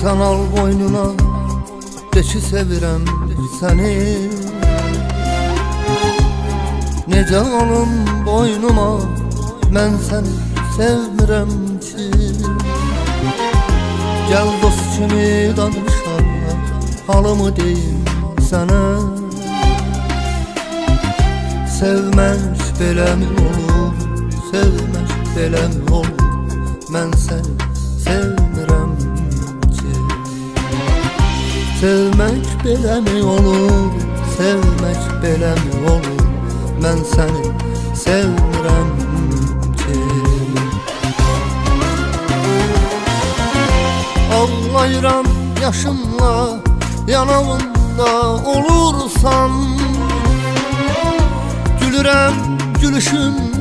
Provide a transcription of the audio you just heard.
Sən al boynuna, de ki sevirəm səni. Necə alım boynuma, mən səni sevmirəm ki. Gəl dost kimi danışaq, halımı deyim sənə. Sevmək beləmi olur, sevmək beləmi olur, mən səni sevmirəm ki. Sevmək beləmi olur, sevmək beləmi olur, mən səni sevmirəm ki. Ağlayıram yaşımla, yanağımda olursan. Gülürəm gülüşün